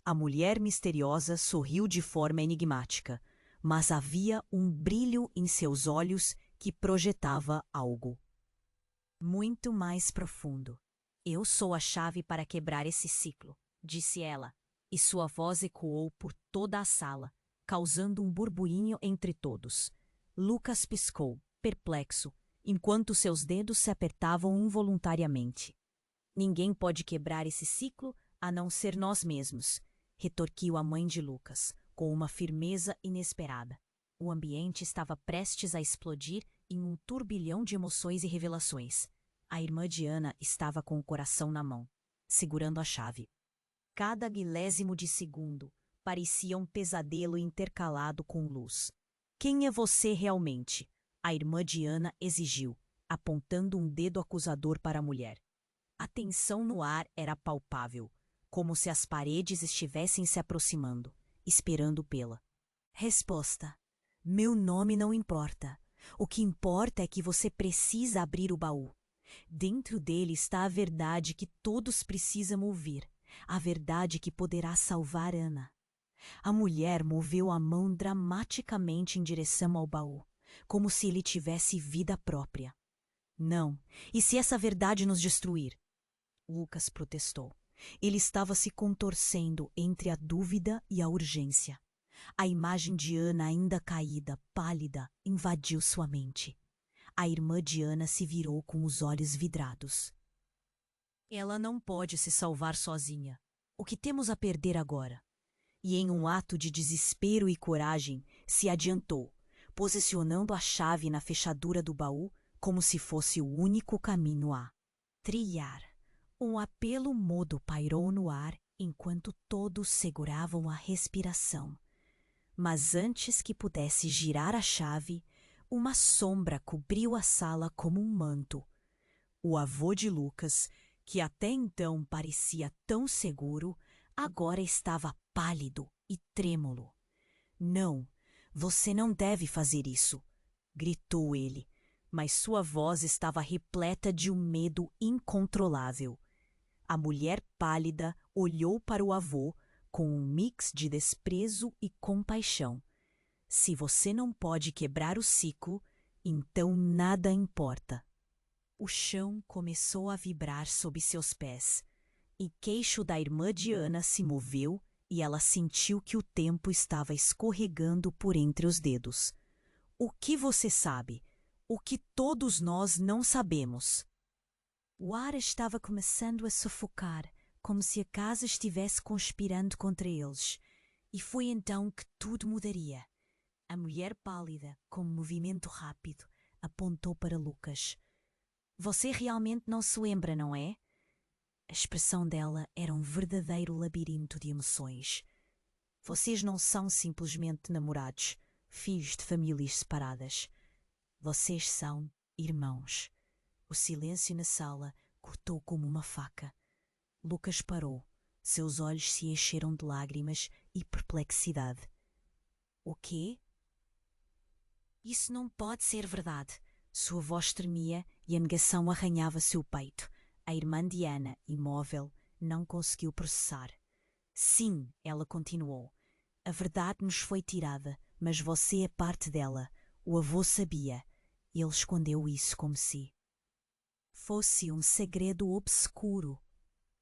A mulher misteriosa sorriu de forma enigmática, mas havia um brilho em seus olhos que projetava algo muito mais profundo. Eu sou a chave para quebrar esse ciclo, disse ela, e sua voz ecoou por toda a sala, causando um burburinho entre todos. Lucas piscou, perplexo, enquanto seus dedos se apertavam involuntariamente. Ninguém pode quebrar esse ciclo a não ser nós mesmos, retorquiu a mãe de Lucas, com uma firmeza inesperada. O ambiente estava prestes a explodir em um turbilhão de emoções e revelações. A irmã de Ana estava com o coração na mão, segurando a chave. Cada milésimo de segundo parecia um pesadelo intercalado com luz. Quem é você realmente? A irmã de Ana exigiu, apontando um dedo acusador para a mulher. A tensão no ar era palpável, como se as paredes estivessem se aproximando, esperando pela resposta. Meu nome não importa. O que importa é que você precisa abrir o baú. Dentro dele está a verdade que todos precisam ouvir, a verdade que poderá salvar Ana. A mulher moveu a mão dramaticamente em direção ao baú, como se ele tivesse vida própria. Não, e se essa verdade nos destruir? Lucas protestou. Ele estava se contorcendo entre a dúvida e a urgência. A imagem de Ana ainda caída, pálida, invadiu sua mente. A irmã de Ana se virou com os olhos vidrados. Ela não pode se salvar sozinha. O que temos a perder agora? E em um ato de desespero e coragem, se adiantou, posicionando a chave na fechadura do baú como se fosse o único caminho a trilhar. Um apelo mudo pairou no ar enquanto todos seguravam a respiração. Mas antes que pudesse girar a chave, uma sombra cobriu a sala como um manto. O avô de Lucas, que até então parecia tão seguro, agora estava pálido e trêmulo. Não, você não deve fazer isso, gritou ele, mas sua voz estava repleta de um medo incontrolável. A mulher pálida olhou para o avô com um mix de desprezo e compaixão. Se você não pode quebrar o ciclo, então nada importa. O chão começou a vibrar sob seus pés, e queixo da irmã Diana se moveu e ela sentiu que o tempo estava escorregando por entre os dedos. O que você sabe? O que todos nós não sabemos? O ar estava começando a sufocar, como se a casa estivesse conspirando contra eles, e foi então que tudo mudaria. A mulher pálida, com um movimento rápido, apontou para Lucas. Você realmente não se lembra, não é? A expressão dela era um verdadeiro labirinto de emoções. Vocês não são simplesmente namorados, filhos de famílias separadas. Vocês são irmãos. O silêncio na sala cortou como uma faca. Lucas parou. Seus olhos se encheram de lágrimas e perplexidade. O quê? Isso não pode ser verdade. Sua voz tremia e a negação arranhava seu peito. A irmã Diana, imóvel, não conseguiu processar. Sim, ela continuou. A verdade nos foi tirada, mas você é parte dela. O avô sabia. Ele escondeu isso como se fosse um segredo obscuro.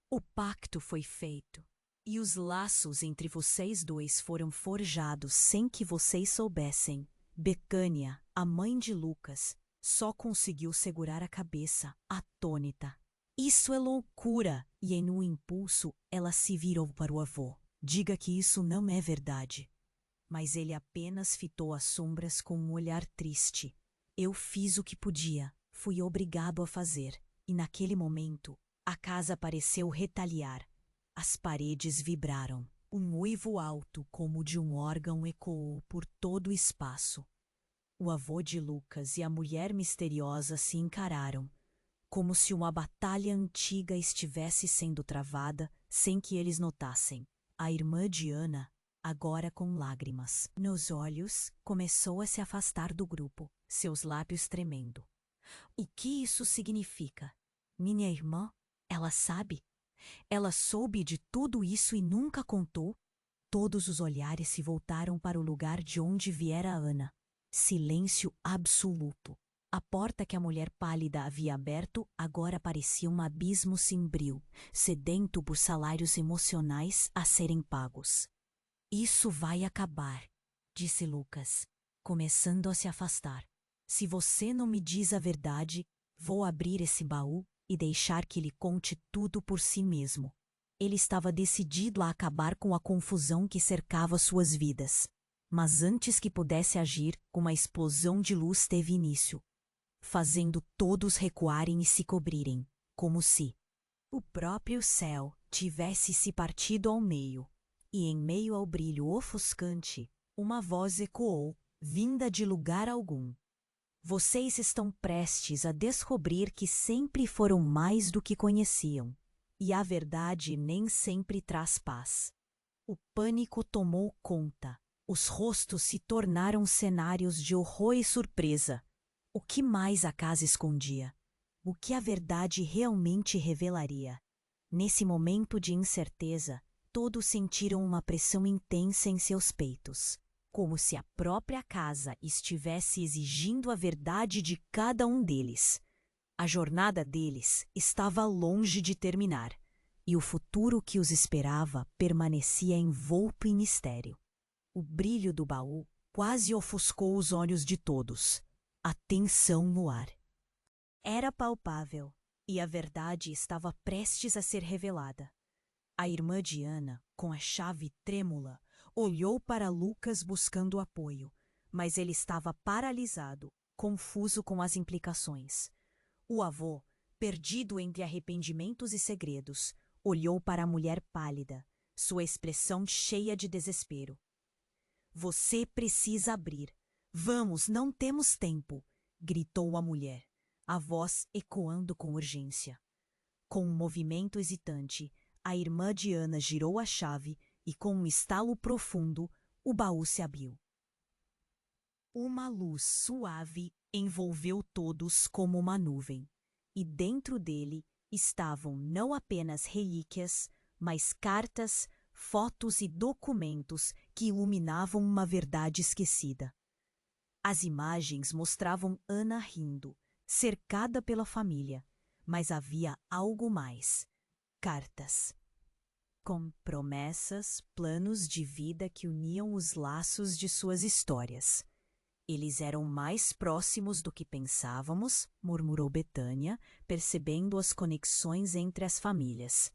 O pacto foi feito, e os laços entre vocês dois foram forjados sem que vocês soubessem. Betânia, a mãe de Lucas, só conseguiu segurar a cabeça, atônita. Isso é loucura! E em um impulso ela se virou para o avô. Diga que isso não é verdade. Mas ele apenas fitou as sombras com um olhar triste. Eu fiz o que podia, fui obrigado a fazer. E naquele momento, a casa pareceu retaliar. As paredes vibraram. Um uivo alto como o de um órgão ecoou por todo o espaço. O avô de Lucas e a mulher misteriosa se encararam, como se uma batalha antiga estivesse sendo travada sem que eles notassem. A irmã Diana, agora com lágrimas nos olhos, começou a se afastar do grupo, seus lábios tremendo. O que isso significa? Minha irmã? Ela sabe? Ela soube de tudo isso e nunca contou? Todos os olhares se voltaram para o lugar de onde viera Ana. Silêncio absoluto. A porta que a mulher pálida havia aberto agora parecia um abismo sombrio, sedento por salários emocionais a serem pagos. Isso vai acabar, disse Lucas, começando a se afastar. Se você não me diz a verdade, vou abrir esse baú e deixar que lhe conte tudo por si mesmo. Ele estava decidido a acabar com a confusão que cercava suas vidas. Mas antes que pudesse agir, uma explosão de luz teve início, fazendo todos recuarem e se cobrirem, como se o próprio céu tivesse se partido ao meio. E em meio ao brilho ofuscante, uma voz ecoou, vinda de lugar algum. Vocês estão prestes a descobrir que sempre foram mais do que conheciam. E a verdade nem sempre traz paz. O pânico tomou conta. Os rostos se tornaram cenários de horror e surpresa. O que mais a casa escondia? O que a verdade realmente revelaria? Nesse momento de incerteza, todos sentiram uma pressão intensa em seus peitos, como se a própria casa estivesse exigindo a verdade de cada um deles. A jornada deles estava longe de terminar, e o futuro que os esperava permanecia envolto em mistério. O brilho do baú quase ofuscou os olhos de todos. A tensão no ar era palpável. E a verdade estava prestes a ser revelada. A irmã Diana, com a chave trêmula, olhou para Lucas buscando apoio, mas ele estava paralisado, confuso com as implicações. O avô, perdido entre arrependimentos e segredos, olhou para a mulher pálida, sua expressão cheia de desespero. Você precisa abrir. Vamos, não temos tempo, gritou a mulher, a voz ecoando com urgência. Com um movimento hesitante, a irmã Diana girou a chave e, com um estalo profundo, o baú se abriu. Uma luz suave envolveu todos como uma nuvem, e dentro dele estavam não apenas relíquias, mas cartas, fotos e documentos que iluminavam uma verdade esquecida. As imagens mostravam Ana rindo, cercada pela família, mas havia algo mais. Cartas. Com promessas, planos de vida que uniam os laços de suas histórias. Eles eram mais próximos do que pensávamos, murmurou Betânia, percebendo as conexões entre as famílias.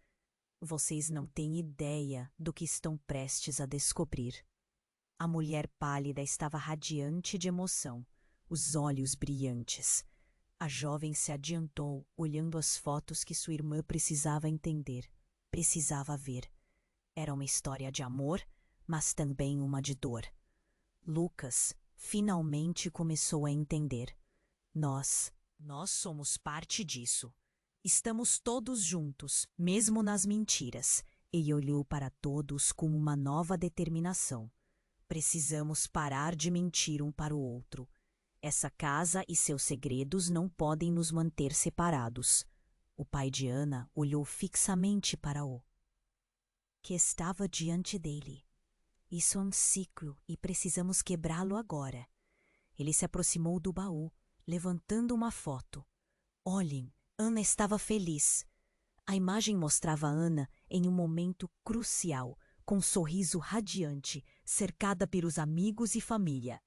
Vocês não têm ideia do que estão prestes a descobrir. A mulher pálida estava radiante de emoção, os olhos brilhantes. A jovem se adiantou, olhando as fotos que sua irmã precisava entender, precisava ver. Era uma história de amor, mas também uma de dor. Lucas finalmente começou a entender. Nós somos parte disso. Estamos todos juntos, mesmo nas mentiras. E olhou para todos com uma nova determinação. Precisamos parar de mentir um para o outro. Essa casa e seus segredos não podem nos manter separados. O pai de Ana olhou fixamente para o que estava diante dele. Isso é um ciclo e precisamos quebrá-lo agora. Ele se aproximou do baú, levantando uma foto. Olhem, Ana estava feliz. A imagem mostrava Ana em um momento crucial, com um sorriso radiante, cercada pelos amigos e família.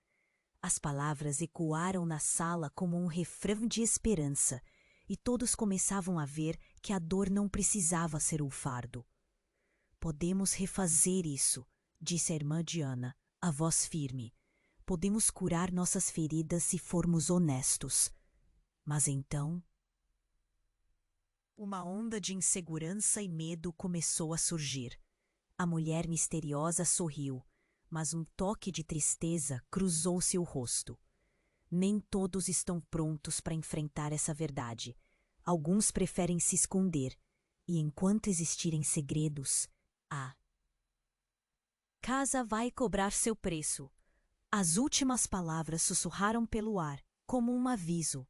As palavras ecoaram na sala como um refrão de esperança, e todos começavam a ver que a dor não precisava ser o fardo. Podemos refazer isso, disse a irmã Diana, a voz firme. Podemos curar nossas feridas se formos honestos. Mas então... Uma onda de insegurança e medo começou a surgir. A mulher misteriosa sorriu, mas um toque de tristeza cruzou seu rosto. Nem todos estão prontos para enfrentar essa verdade. Alguns preferem se esconder, e enquanto existirem segredos, a casa vai cobrar seu preço. As últimas palavras sussurraram pelo ar, como um aviso.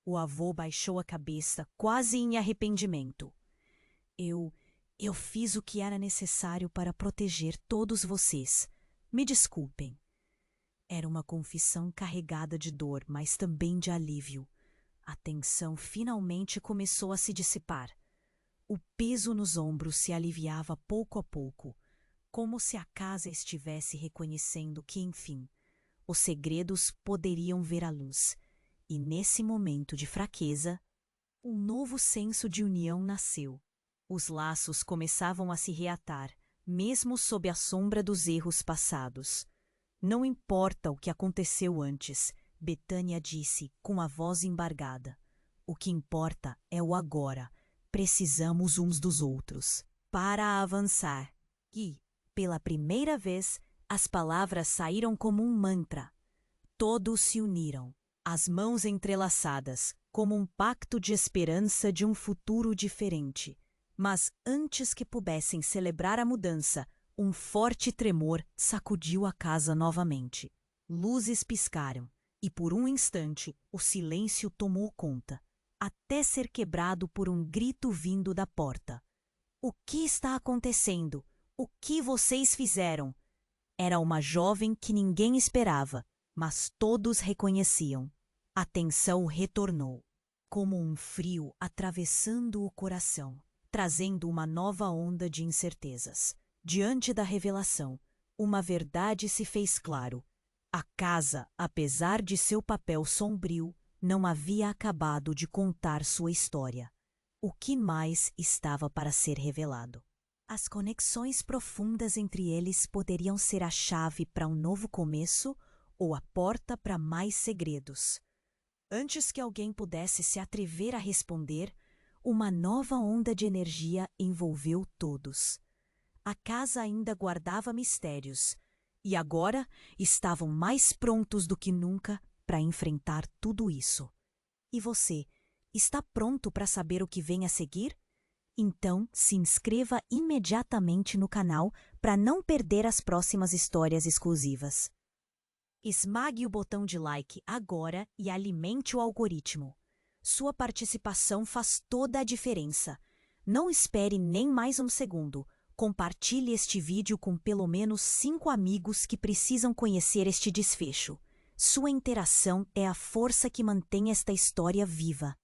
O avô baixou a cabeça, quase em arrependimento. Eu fiz o que era necessário para proteger todos vocês. Me desculpem. Era uma confissão carregada de dor, mas também de alívio. A tensão finalmente começou a se dissipar. O peso nos ombros se aliviava pouco a pouco, como se a casa estivesse reconhecendo que, enfim, os segredos poderiam ver a luz. E nesse momento de fraqueza, um novo senso de união nasceu. Os laços começavam a se reatar, mesmo sob a sombra dos erros passados. Não importa o que aconteceu antes, Betânia disse com a voz embargada. O que importa é o agora. Precisamos uns dos outros para avançar. E, pela primeira vez, as palavras saíram como um mantra. Todos se uniram, as mãos entrelaçadas, como um pacto de esperança de um futuro diferente. Mas antes que pudessem celebrar a mudança, um forte tremor sacudiu a casa novamente. Luzes piscaram, e por um instante o silêncio tomou conta, até ser quebrado por um grito vindo da porta. O que está acontecendo? O que vocês fizeram? Era uma jovem que ninguém esperava, mas todos reconheciam. A tensão retornou, como um frio atravessando o coração, trazendo uma nova onda de incertezas. Diante da revelação, uma verdade se fez claro. A casa, apesar de seu papel sombrio, não havia acabado de contar sua história. O que mais estava para ser revelado? As conexões profundas entre eles poderiam ser a chave para um novo começo ou a porta para mais segredos. Antes que alguém pudesse se atrever a responder, uma nova onda de energia envolveu todos. A casa ainda guardava mistérios, e agora estavam mais prontos do que nunca para enfrentar tudo isso. E você, está pronto para saber o que vem a seguir? Então, se inscreva imediatamente no canal para não perder as próximas histórias exclusivas. Esmague o botão de like agora e alimente o algoritmo. Sua participação faz toda a diferença. Não espere nem mais um segundo. Compartilhe este vídeo com pelo menos 5 amigos que precisam conhecer este desfecho. Sua interação é a força que mantém esta história viva.